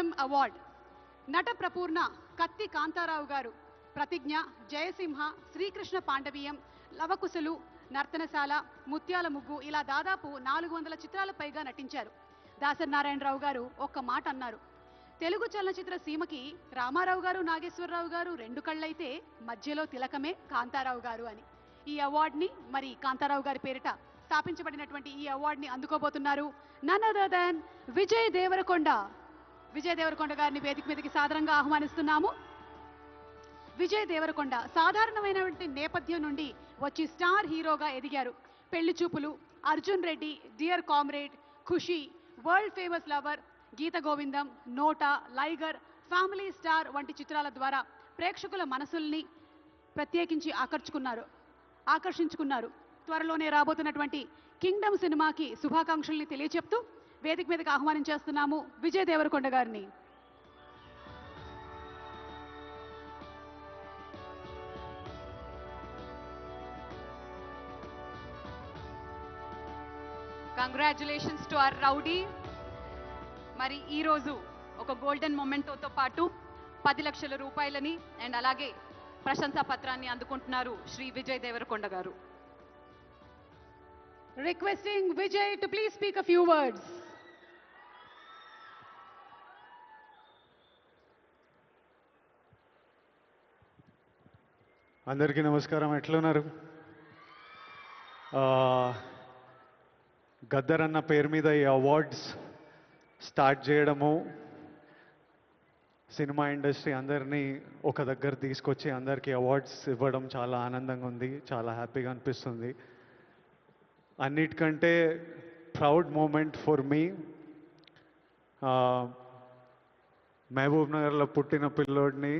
Film award. నట ప్రపూర్ణ కత్తి కాంతారావు గారు ప్రతిజ్ఞ, జయసింహ, శ్రీకృష్ణ పాండవీయం, లవకుశలు, నర్తనశాల, ముత్యాల ముగ్గు ఇలా దాదాపు 400 చిత్రాల పైగా నటించారు. దాసరి నారాయణరావు గారు ఒక్క మాట అన్నారు, తెలుగు చలనచిత్ర సీమకి రామారావు గారు, నాగేశ్వరరావు గారు రెండు కళ్ళైతే మధ్యలో తిలకమే కాంతారావు గారు అని. ఈ అవార్డుని మరి కాంతారావు గారి పేరిట స్థాపించబడినటువంటి ఈ అవార్డుని అందుకోబోతున్నారు none other than Vijay Deverakonda. Vijay Deverakonda గారిని వేదిక మీదకి సాదరంగా ఆహ్వానిస్తున్నాము. విజయ్ దేవరకొండ సాధారణమైనటువంటి నేపథ్యం నుండి వచ్చి స్టార్ హీరోగా ఎదిగారు. పెళ్లి చూపులు, అర్జున్ రెడ్డి, డియర్ కామ్రేడ్, ఖుషి, వరల్డ్ ఫేమస్ లవర్, గీత గోవిందం, నోటా, లైగర్, ఫ్యామిలీ స్టార్ వంటి చిత్రాల ద్వారా ప్రేక్షకుల మనసుల్ని ప్రత్యేకించి ఆకర్షించుకున్నారు. త్వరలోనే రాబోతున్నటువంటి కింగ్డమ్ సినిమాకి శుభాకాంక్షల్ని తెలియచెప్తూ వేదిక మీదకి ఆహ్వానించేస్తున్నాము విజయ్ దేవరకొండ గారిని. Congratulations to our rowdy. మరి ఈరోజు ఒక గోల్డెన్ మొమెంటోతో పాటు 10 లక్షల రూపాయలని అండ్ అలాగే ప్రశంసా పత్రాన్ని అందుకుంటున్నారు శ్రీ విజయ్ దేవరకొండ గారు. Requesting Vijay to please speak a few words. అందరికీ నమస్కారం. ఎట్లున్నారు? గద్దర్ అన్న పేరు మీద ఈ అవార్డ్స్ స్టార్ట్ చేయడము, సినిమా ఇండస్ట్రీ అందరినీ ఒక దగ్గర తీసుకొచ్చి అందరికీ అవార్డ్స్ ఇవ్వడం చాలా ఆనందంగా ఉంది, చాలా హ్యాపీగా అనిపిస్తుంది. అన్నిటికంటే ప్రౌడ్ మూమెంట్ ఫర్ మీ, మహబూబ్ నగర్లో పుట్టిన పిల్లోడిని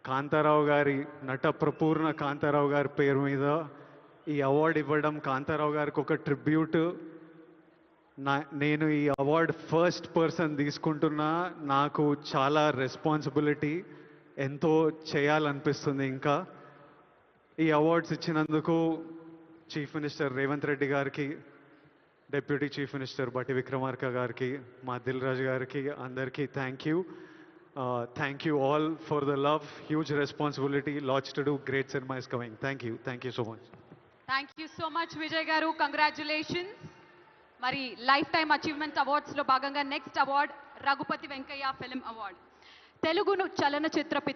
కాంతారావు గారి, నట ప్రపూర్ణ కాంతారావు గారి పేరు మీద ఈ అవార్డు ఇవ్వడం కాంతారావు గారికి ఒక ట్రిబ్యూట్. నేను ఈ అవార్డు ఫస్ట్ పర్సన్ తీసుకుంటున్నా. నాకు చాలా రెస్పాన్సిబిలిటీ, ఎంతో చేయాలనిపిస్తుంది. ఇంకా ఈ అవార్డ్స్ ఇచ్చినందుకు చీఫ్ మినిస్టర్ రేవంత్ రెడ్డి గారికి, డిప్యూటీ చీఫ్ మినిస్టర్ బట్టి విక్రమార్క గారికి, మా దిల్ రాజు గారికి, అందరికీ thank you. Thank you all for the love, huge responsibility, lots to do, great cinema is coming. Thank you so much. Thank you so much Vijay garu, congratulations. మరి life time achievement అవార్డ్స్లో భాగంగా next award Raghupathi Venkaiah film award. తెలుగును చలనచిత్ర